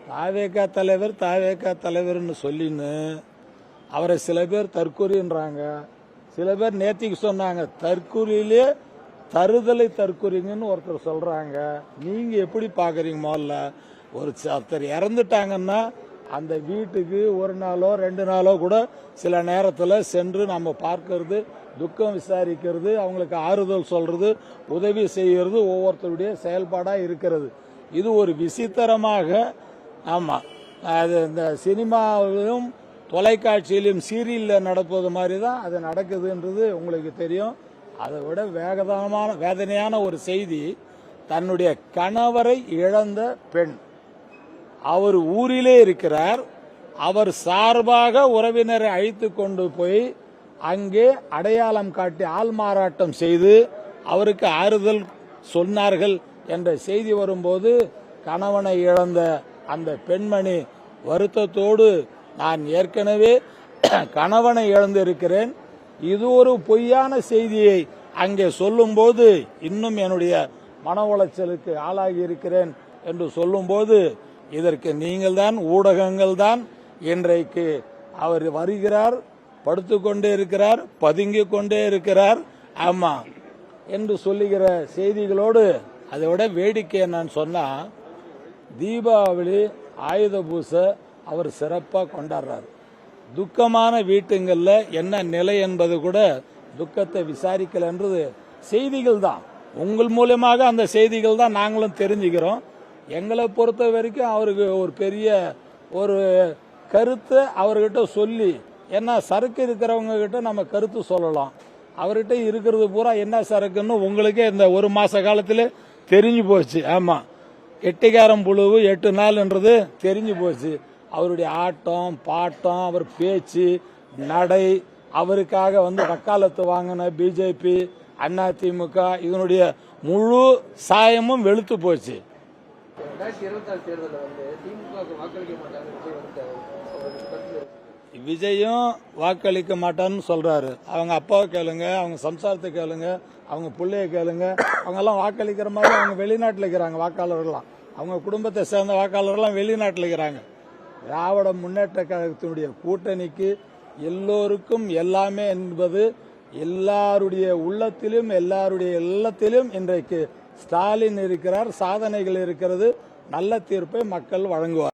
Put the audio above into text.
தாவேகா தலைவர்னு சொல்லின்னு அவரை சில பேர் தற்கொலைன்றாங்க, சில பேர் நேத்திக்கு சொன்னாங்க தற்கொலையிலே தருதலை தற்கொலைங்கன்னு ஒருத்தர் சொல்றாங்க. நீங்க எப்படி பாக்குறீங்க? முதல்ல ஒருத்தர் இறந்துட்டாங்கன்னா அந்த வீட்டுக்கு ஒரு நாளோ 2 நாளோ கூட சில நேரத்தில் சென்று நம்ம பார்க்கறது, துக்கம் விசாரிக்கிறது, அவங்களுக்கு ஆறுதல் சொல்றது, உதவி செய்கிறது ஒவ்வொருத்தருடைய செயல்பாடா இருக்கிறது. இது ஒரு விசித்திரமாக, ஆமா, அது இந்த சினிமாவிலும் தொலைக்காட்சியிலும் சீரியலில் நடப்பது மாதிரி தான் அது நடக்குதுன்றது உங்களுக்கு தெரியும். அதை விட வேதனையான ஒரு செய்தி, தன்னுடைய கணவரை இழந்த பெண், அவர் ஊரிலே இருக்கிறார், அவர் சார்பாக உறவினரை அழைத்து கொண்டு போய் அங்கே அடையாளம் காட்டி ஆள் மாறாட்டம் செய்து அவருக்கு ஆறுதல் சொன்னார்கள் என்ற செய்தி வரும்போது கணவனை இழந்த அந்த பெண்மணி வருத்தத்தோடு, நான் ஏற்கனவே கணவனை இழந்திருக்கிறேன், இது ஒரு பொய்யான செய்தியை அங்கே சொல்லும்போது இன்னும் என்னுடைய மன உளைச்சலுக்கு ஆளாகி இருக்கிறேன் என்று சொல்லும்போது, இதற்கு நீங்கள் தான், ஊடகங்கள் தான் இன்றைக்கு அவர் வருகிறார், படுத்துக்கொண்டே இருக்கிறார், பதுங்கிக் கொண்டே இருக்கிறார், ஆமா என்று சொல்லுகிற செய்திகளோடு, அதை விட வேடிக்கை என்னன்னு சொன்னா, தீபாவளி ஆயுத பூசை அவர் சிறப்பாக கொண்டாடுறார். துக்கமான வீட்டுங்களில் என்ன நிலை என்பது கூட துக்கத்தை விசாரிக்கலன்றது செய்திகள் தான். உங்கள் மூலமாக அந்த செய்திகள் தான் நாங்களும் தெரிஞ்சுக்கிறோம். எங்களை பொறுத்த வரைக்கும் அவருக்கு ஒரு பெரிய ஒரு கருத்தை அவர்கிட்ட சொல்லி, ஏன்னா சரக்கு இருக்கிறவங்க கிட்ட நம்ம கருத்து சொல்லலாம், அவர்கிட்ட இருக்கிறது பூரா என்ன சரக்குன்னு உங்களுக்கே இந்த ஒரு மாச காலத்தில் தெரிஞ்சு போச்சு. ஆமா, எட்டிகாரம் புழுவு 8 நாள்ன்றது தெரிஞ்சு போச்சு. அவருடைய ஆட்டம் பாட்டம், அவர் பேச்சு நடை, அவருக்காக வக்காலத்து வாங்கின பிஜேபி அதிமுக இதனுடைய முழு சாயமும் வெளுத்து போச்சு. 2024 தேர்தலில் திமுக வாக்களிக்க மாட்டாங்க, விஜயும் வாக்களிக்க மாட்டான்னு சொல்றாரு. அவங்க அப்பாவை கேளுங்க, அவங்க சம்சாரத்தை கேளுங்க, அவங்க பிள்ளைய கேளுங்க, அவங்க எல்லாம் வாக்களிக்கிற மாதிரி அவங்க வெளிநாட்டில் இருக்கிறாங்க. வாக்காளர்கள்லாம் அவங்க குடும்பத்தை சேர்ந்த வாக்காளர்கள்லாம் வெளிநாட்டில் இருக்கிறாங்க. திராவிட முன்னேற்ற கழகத்தினுடைய கூட்டணிக்கு எல்லோருக்கும் எல்லாமே என்பது எல்லாருடைய உள்ளத்திலும் எல்லாருடைய இல்லத்திலும் இன்றைக்கு ஸ்டாலின் இருக்கிறார், சாதனைகள் இருக்கிறது, நல்ல தீர்ப்பை மக்கள் வழங்குவார்.